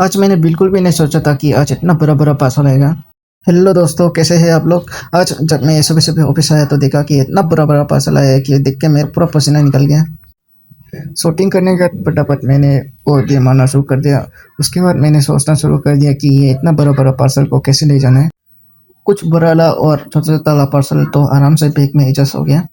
आज मैंने बिल्कुल भी नहीं सोचा था कि आज इतना बड़ा-बड़ा पार्सल आएगा। हेलो दोस्तों, कैसे हैं आप लोग? आज जब मैं सुबह-सुबह ऑफ़िस आया तो देखा कि इतना बड़ा-बड़ा पार्सल आया है कि देख के मेरा पूरा पसीना निकल गया। शॉपिंग करने के बाद फटाफट मैंने वो ये मारना शुरू कर दिया। उसके बाद मैंने सोचना शुरू कर दिया कि ये इतना बड़ा-बड़ा पार्सल को कैसे ले जाना है। कुछ बड़ा वाला और छोटा-छोटा वाला पार्सल तो आराम से बैग में एडजस्ट हो गया।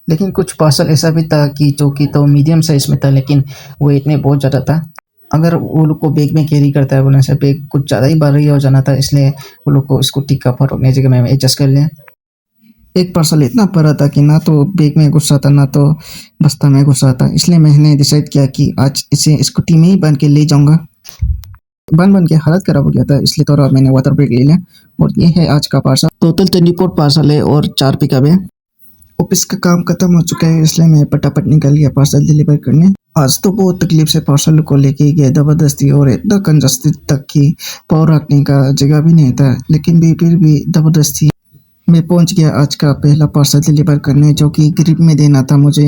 लेकिन कुछ पार्सल ऐसा भी था कि जो कि तो मीडियम साइज़ में था, लेकिन वेट में बहुत ज़्यादा था। अगर वो लोग को बैग में कैरी करता है बोलने से बैग कुछ ज़्यादा ही भारी हो जाना था, इसलिए वो लोग को स्कूटी का फटाने जगह में एडजस्ट कर लिया। एक पार्सल इतना बड़ा था कि ना तो बैग में घुस रहा था, ना तो बस्ता में घुस रहा था, इसलिए मैंने डिसाइड किया कि आज इसे स्कूटी में ही बांध के ले जाऊँगा। बांध-बांध के हालत खराब हो गया था, इसलिए थोड़ा मैंने वाटर ब्रेक ले लिया। और ये है आज का पार्सल। टोटल 24 पार्सल है और 4 पिकअप है। ऑफिस का काम खत्म हो चुका है, इसलिए मैं फटाफट निकल गया पार्सल डिलीवर करने। आज तो बहुत तकलीफ से पार्सल को लेके गया ज़बरदस्ती, और इतना कंजस्टेड तक कि पाँव रखने का जगह भी नहीं था, लेकिन भी फिर भी ज़बरदस्ती मैं पहुंच गया आज का पहला पार्सल डिलीवर करने, जो कि ग्रिप में देना था मुझे।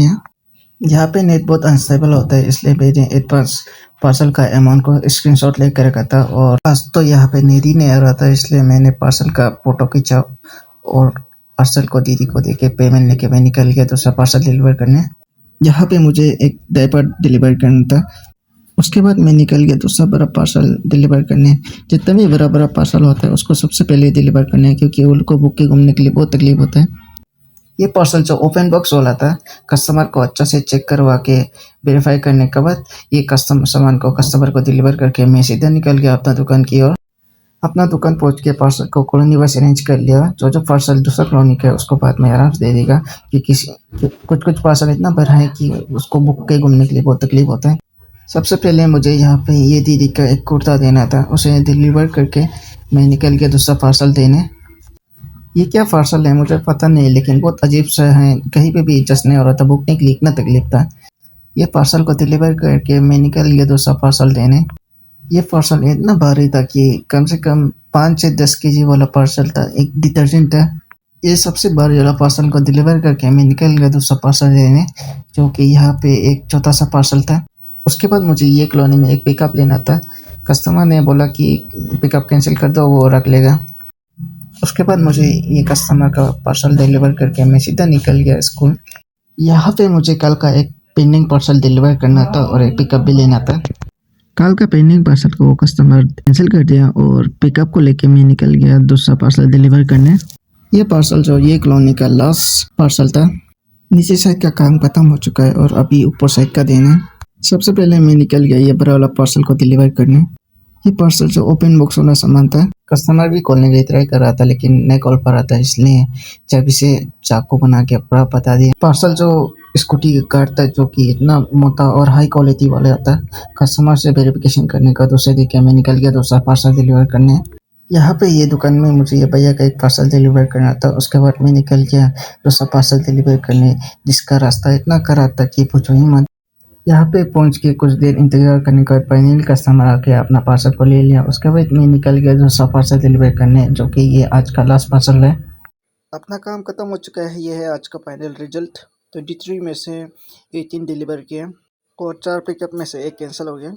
यहाँ पे नेट बहुत अनस्टेबल होता है, इसलिए मैंने एडवांस पार्सल का अमाउंट को स्क्रीनशॉट लेकर रखा था। और आज तो यहाँ पे नेट ही नहीं आ रहा था, इसलिए मैंने पार्सल का फोटो खींचा और पार्सल को दीदी को देके पेमेंट लेके मैं निकल गया दूसरा पार्सल डिलीवर करने। यहाँ पे मुझे एक डायपर डिलीवर करना था। उसके बाद मैं निकल गया दूसरा बड़ा पार्सल डिलीवर करने। जितना भी बड़ा-बड़ा पार्सल होता है उसको सबसे पहले डिलीवर करना है, क्योंकि उनको बुक के घूमने के लिए बहुत तकलीफ होता है। ये पार्सल जो ओपन बॉक्स वाला था, कस्टमर को अच्छा से चेक करवा के वेरीफाई करने के बाद ये सामान को कस्टमर को डिलीवर करके मैं सीधा निकल गया अपना दुकान की ओर। अपना दुकान पहुंच के पार्सल को कॉलोनी वाइज अरेंज कर लिया। जो पार्सल दूसरा कॉलोनी का है उसको बाद में आराम से दे देगा, कि किसी कुछ पार्सल इतना बड़ा है कि उसको बुक के घूमने के लिए बहुत तकलीफ होता है। सबसे पहले मुझे यहाँ पे ये दीदी का एक कुर्ता देना था, उसे डिलीवर करके मैं निकल गया दूसरा पार्सल देने। ये क्या पार्सल है मुझे पता नहीं, लेकिन बहुत अजीब सा है, कहीं पे भी एडजस्ट नहीं हो रहा था, भुगतने के लिए इतना तकलीफ था। ये पार्सल को डिलीवर करके मैं निकल गया दूसरा पार्सल देने। ये पार्सल इतना भारी था कि कम से कम 5 से 10 केजी वाला पार्सल था, एक डिटर्जेंट था। ये सबसे भारी वाला पार्सल को डिलीवर करके मैं निकल गया दूसरा पार्सल देने, जो कि यहाँ पे एक छोटा सा पार्सल था। उसके बाद मुझे ये कॉलोनी में एक पिकअप लेना था। कस्टमर ने बोला कि पिकअप कैंसिल कर दो, वो रख लेगा। उसके बाद मुझे ये कस्टमर का पार्सल डिलीवर करके मैं सीधा निकल गया स्कूल। यहाँ पे मुझे कल का एक पेंडिंग पार्सल डिलीवर करना था और एक पिकअप भी लेना था। कल का पेंडिंग पार्सल को वो कस्टमर कैंसिल कर दिया और पिकअप को लेके मैं निकल गया दूसरा पार्सल डिलीवर करने। ये पार्सल जो ये कॉलोनी का लास्ट पार्सल था। नीचे साइड का काम खत्म हो चुका है और अभी ऊपर साइड का देना है। सबसे पहले मैं निकल गया ये बड़ा वाला पार्सल को डिलीवर करने। ये पार्सल जो ओपन बॉक्स वाला सामान था, कस्टमर भी खोलने के लिए ट्राई कर रहा था लेकिन नहीं खोल पा रहा था, इसलिए चाबी से चाकू बना के पूरा बता दिया। पार्सल जो स्कूटी का कार्ड था, जो कि इतना मोटा और हाई क्वालिटी वाला था, कस्टमर से वेरिफिकेशन करने का दूसरे दिन के मैं निकल गया दूसरा पार्सल डिलीवर करने। यहाँ पे ये दुकान में मुझे ये भैया का एक पार्सल डिलीवर करना था। उसके बाद मैं निकल गया दूसरा पार्सल डिलीवर करने, जिसका रास्ता इतना खराब था कि पूछो ही मत। यहाँ पे पहुँच के कुछ देर इंतज़ार करने के बाद फाइनली कस्टमर आके अपना पार्सल को ले लिया। उसके बाद मैं निकल गया दूसरा पार्सल डिलीवर करने, जो कि ये आज का लास्ट पार्सल है। अपना काम खत्म हो चुका है। ये है आज का फाइनल रिजल्ट। 23 में से 18 डिलीवर किए और 4 पिकअप में से 1 कैंसिल हो गया।